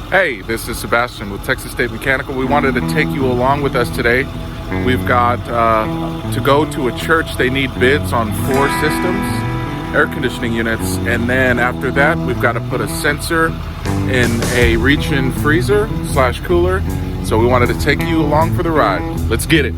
Hey, this is Sebastian with Texas State Mechanical. We wanted to take you along with us today. We've got to go to a church. They need bids on 4 systems, air conditioning units, and then after that we've got to put a sensor in a reach-in freezer / cooler. So we wanted to take you along for the ride. Let's get it.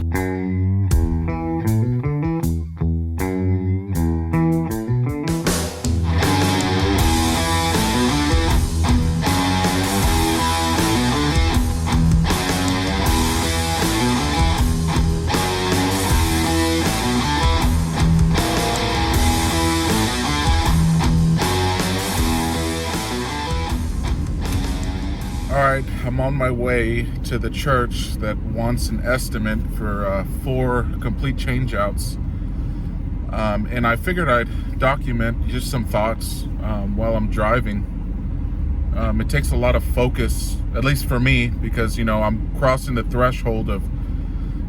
Alright, I'm on my way to the church that wants an estimate for 4 complete changeouts. And I figured I'd document just some thoughts while I'm driving. It takes a lot of focus, at least for me, because, I'm crossing the threshold of,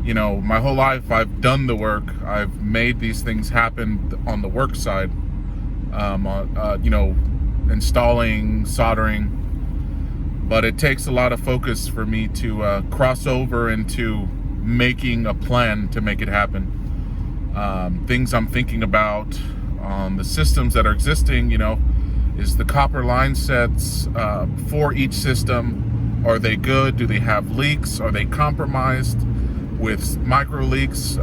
my whole life I've done the work. I've made these things happen on the work side, installing, soldering. But it takes a lot of focus for me to cross over into making a plan to make it happen. Things I'm thinking about on the systems that are existing, is the copper line sets for each system. Are they good? Do they have leaks? Are they compromised with micro leaks?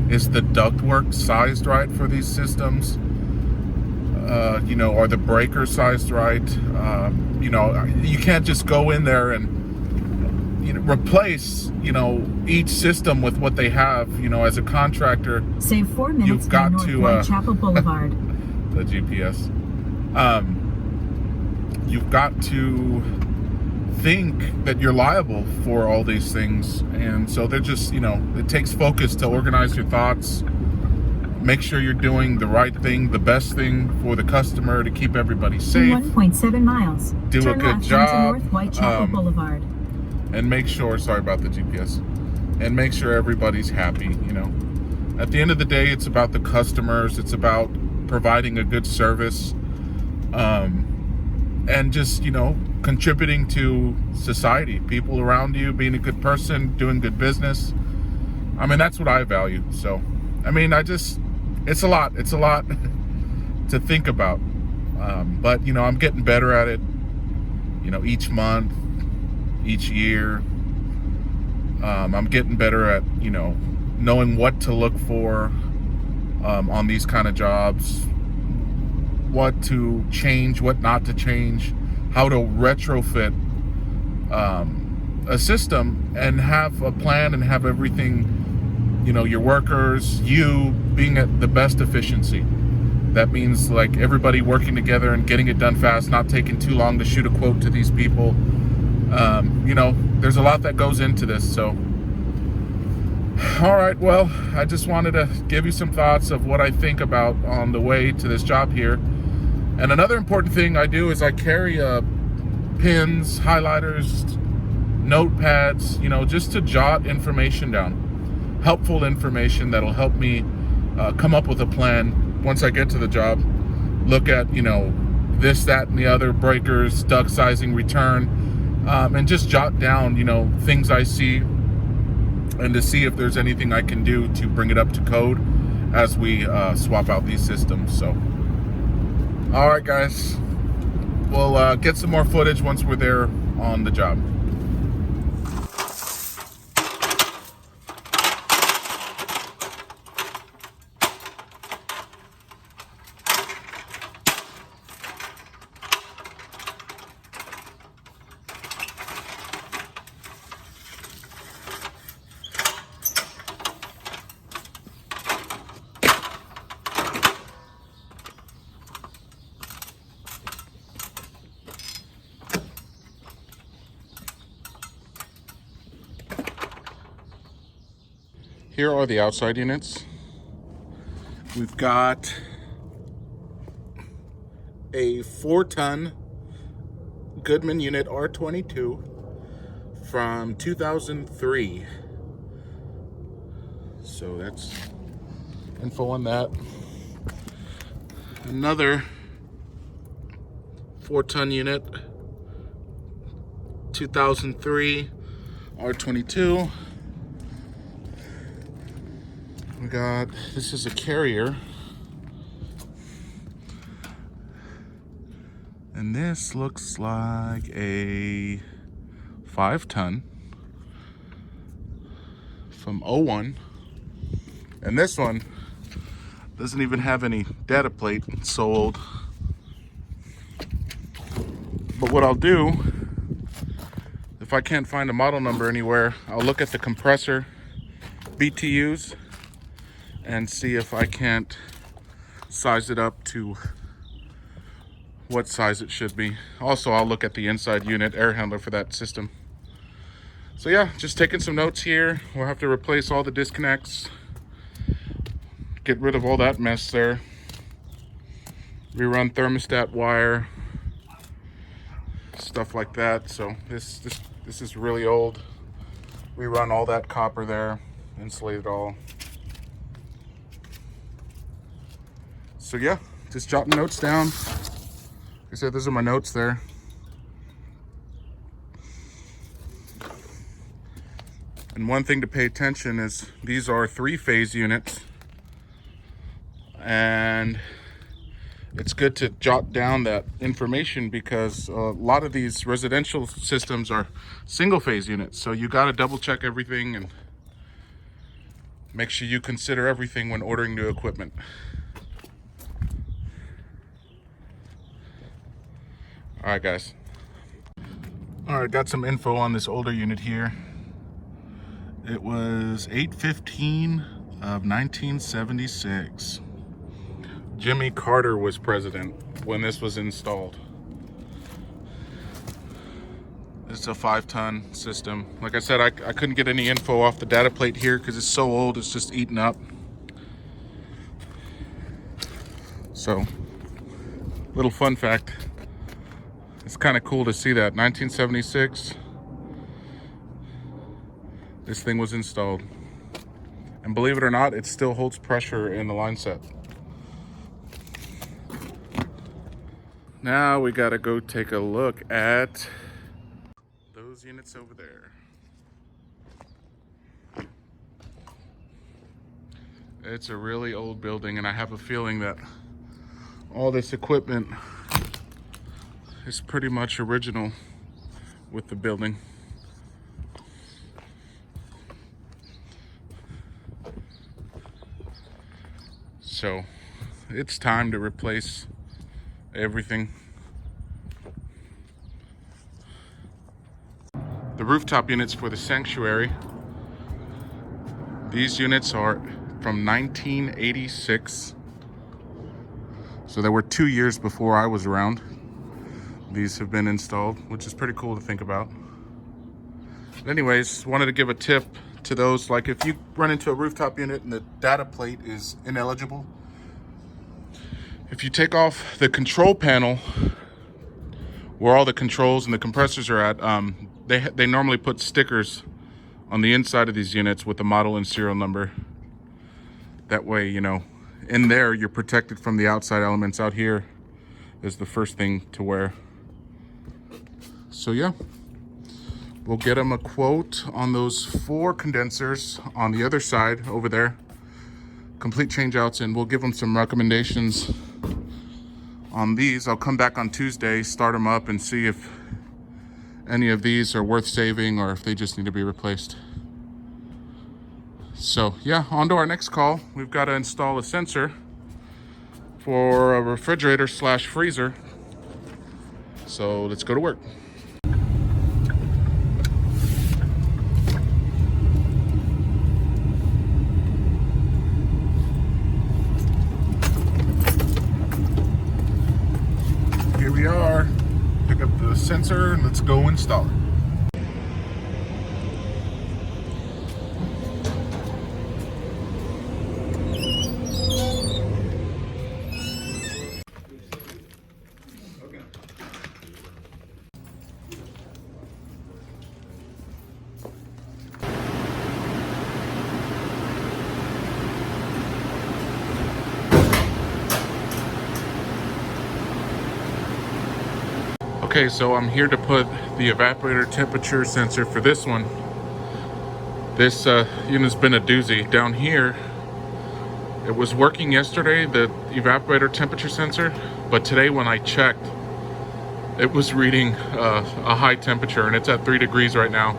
Is the ductwork sized right for these systems? Are the breakers sized right? You can't just go in there and replace each system with what they have. As a contractor, save 4 minutes. You've got to Whitechapel Boulevard. The GPS. You've got to think that you're liable for all these things, and so they're just it takes focus to organize your thoughts. Make sure you're doing the right thing, the best thing for the customer to keep everybody safe. 1.7 miles. Do Turn a good left job. North Whitechapel Boulevard. And make sure, sorry about the GPS, and make sure everybody's happy. At the end of the day, it's about the customers. It's about providing a good service, and just contributing to society, people around you, being a good person, doing good business. That's what I value. So it's a lot to think about, but I'm getting better at it, each month, each year. I'm getting better at knowing what to look for on these kind of jobs, what to change, what not to change, how to retrofit a system and have a plan and have everything, your workers, you being at the best efficiency. That means like everybody working together and getting it done fast, not taking too long to shoot a quote to these people. There's a lot that goes into this. So, all right, well, I just wanted to give you some thoughts of what I think about on the way to this job here. And another important thing I do is I carry pins, highlighters, notepads, just to jot information down. Helpful information that'll help me come up with a plan once I get to the job. Look at this, that, and the other, breakers, duct sizing, return, and just jot down things I see, and to see if there's anything I can do to bring it up to code as we swap out these systems. So all right, guys, we'll get some more footage once we're there on the job. Here are the outside units. We've got a 4-ton Goodman unit R22 from 2003. So that's info on that. Another 4-ton unit, 2003 R22. We got, this is a Carrier. And this looks like a 5-ton from '01. And this one doesn't even have any data plate, it's so old. But what I'll do, if I can't find a model number anywhere, I'll look at the compressor BTUs and see if I can't size it up to what size it should be. Also, I'll look at the inside unit air handler for that system. So yeah, just taking some notes here. We'll have to replace all the disconnects, get rid of all that mess there, rerun thermostat wire, stuff like that. So this is really old. Rerun all that copper there, insulate it all. So yeah, just jotting notes down. Like I said, those are my notes there. And one thing to pay attention is these are 3-phase units, and it's good to jot down that information because a lot of these residential systems are single-phase units. So you got to double check everything and make sure you consider everything when ordering new equipment. All right, guys. All right, got some info on this older unit here. It was 8/15 of 1976. Jimmy Carter was president when this was installed. It's a 5-ton system. Like I said, I couldn't get any info off the data plate here because it's so old, it's just eaten up. So, little fun fact. It's kind of cool to see that 1976 this thing was installed, and believe it or not, it still holds pressure in the line set. Now we gotta go take a look at those units over there. It's a really old building, and I have a feeling that all this equipment is pretty much original with the building. So it's time to replace everything. The rooftop units for the sanctuary. These units are from 1986. So they were 2 years before I was around. These have been installed, which is pretty cool to think about. But anyways, wanted to give a tip to those, like if you run into a rooftop unit and the data plate is ineligible, if you take off the control panel where all the controls and the compressors are at, they normally put stickers on the inside of these units with the model and serial number. That way, you know, in there you're protected from the outside elements. Out here is the first thing to wear. So yeah, we'll get them a quote on those 4 condensers on the other side over there, complete change outs, and we'll give them some recommendations on these. I'll come back on Tuesday, start them up, and see if any of these are worth saving or if they just need to be replaced. So yeah, on to our next call. We've got to install a sensor for a refrigerator / freezer. So let's go to work. Here we are. Pick up the sensor and let's go install it. Okay, Okay, so I'm here to put the evaporator temperature sensor for this one. This unit's been a doozy. Down here, it was working yesterday, the evaporator temperature sensor, but today when I checked, it was reading a high temperature, and it's at 3 degrees right now.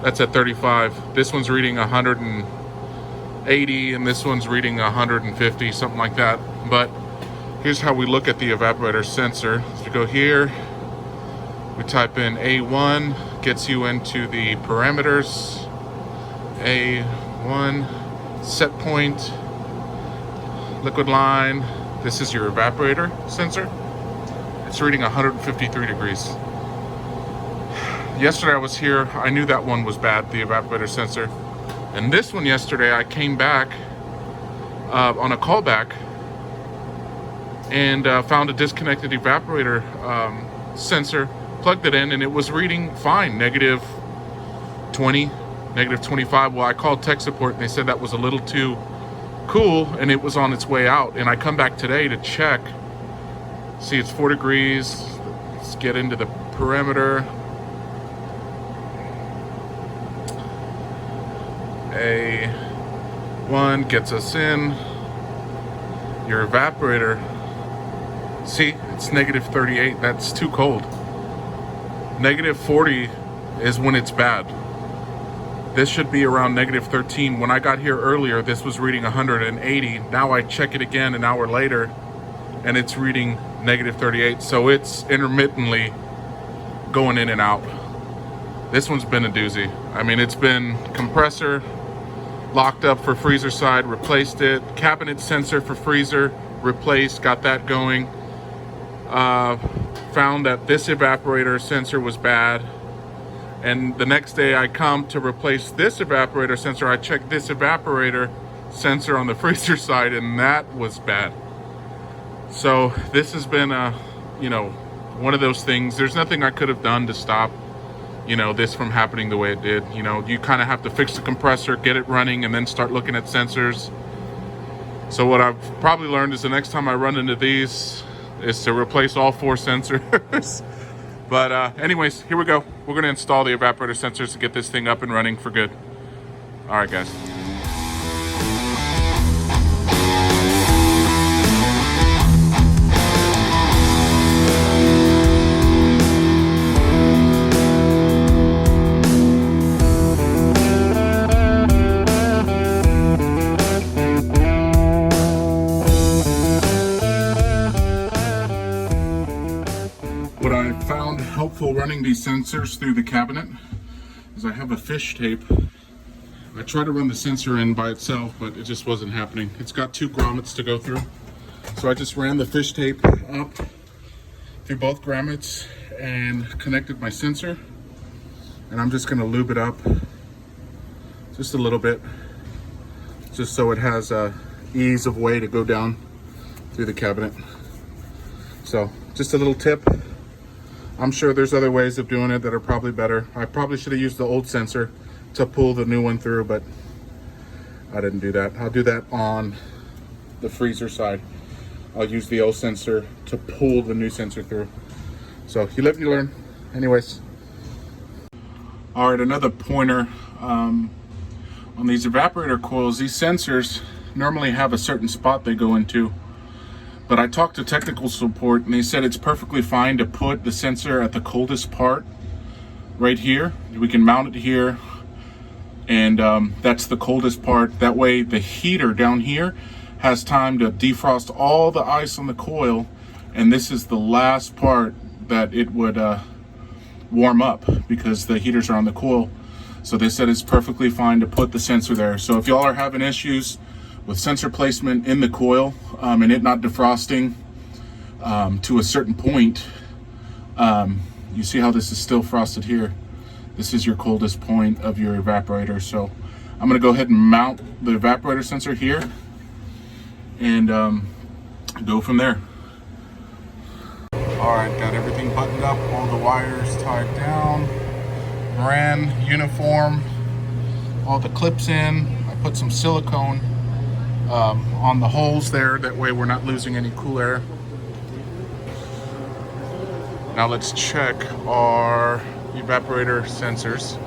That's at 35. This one's reading 180, and this one's reading 150, something like that. But here's how we look at the evaporator sensor. So we go here, we type in A1, gets you into the parameters. A1, set point, liquid line. This is your evaporator sensor. It's reading 153 degrees. Yesterday I was here, I knew that one was bad, the evaporator sensor. And this one yesterday, I came back on a callback and found a disconnected evaporator sensor, plugged it in, and it was reading fine, negative 20, negative 25. Well, I called tech support and they said that was a little too cool and it was on its way out. And I come back today to check. See, it's 4 degrees. Let's get into the parameter. A1 gets us in. Your evaporator, see, it's negative 38. That's too cold. Negative 40 is when it's bad. This should be around negative 13. When I got here earlier, this was reading 180. Now I check it again an hour later, and it's reading negative 38. So it's intermittently going in and out. This one's been a doozy. I mean, it's been compressor, locked up for freezer side, replaced it. Cabinet sensor for freezer, replaced, got that going. Found that this evaporator sensor was bad. And the next day I come to replace this evaporator sensor. I checked this evaporator sensor on the freezer side, and that was bad. So this has been one of those things. There's nothing I could have done to stop, this from happening the way it did. You kind of have to fix the compressor, get it running, and then start looking at sensors. So what I've probably learned is the next time I run into these is to replace all 4 sensors. But anyways, here we go. We're going to install the evaporator sensors to get this thing up and running for good. All right, guys. What I found helpful running these sensors through the cabinet is I have a fish tape. I tried to run the sensor in by itself, but it just wasn't happening. It's got 2 grommets to go through. So I just ran the fish tape up through both grommets and connected my sensor. And I'm just gonna lube it up just a little bit, just so it has a ease of way to go down through the cabinet. So just a little tip. I'm sure there's other ways of doing it that are probably better. I probably should have used the old sensor to pull the new one through, but I didn't do that. I'll do that on the freezer side. I'll use the old sensor to pull the new sensor through. So you live, you learn. Anyways. All right, another pointer on these evaporator coils. These sensors normally have a certain spot they go into. But I talked to technical support and they said it's perfectly fine to put the sensor at the coldest part right here. We can mount it here, and that's the coldest part. That way the heater down here has time to defrost all the ice on the coil, and this is the last part that it would warm up because the heaters are on the coil. So they said it's perfectly fine to put the sensor there. So if y'all are having issues with sensor placement in the coil and it not defrosting to a certain point, you see how this is still frosted here. This is your coldest point of your evaporator. So I'm gonna go ahead and mount the evaporator sensor here and go from there. All right, got everything buttoned up, all the wires tied down, ran uniform, all the clips in. I put some silicone on the holes there, that way we're not losing any cool air. Now let's check our evaporator sensors.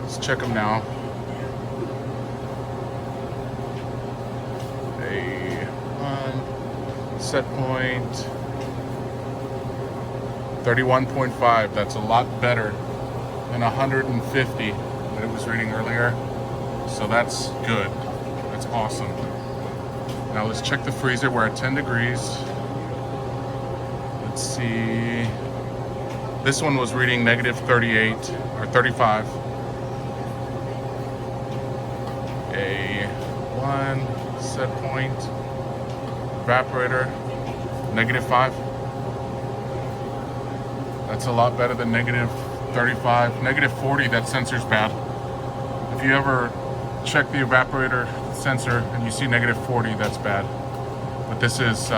Let's check them now. Set point 31.5. That's a lot better than 150 that it was reading earlier. So that's good. That's awesome. Now let's check the freezer. We're at 10 degrees. Let's see. This one was reading negative 38 or 35. A1 set point. Evaporator, negative 5. That's a lot better than negative 35. Negative 40, that sensor's bad. If you ever check the evaporator sensor and you see negative 40, that's bad. But this is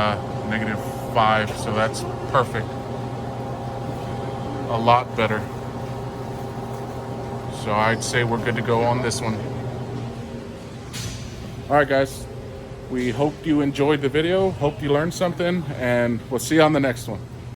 negative 5, so that's perfect. A lot better. So I'd say we're good to go on this one. Alright guys, we hope you enjoyed the video, hope you learned something, and we'll see you on the next one.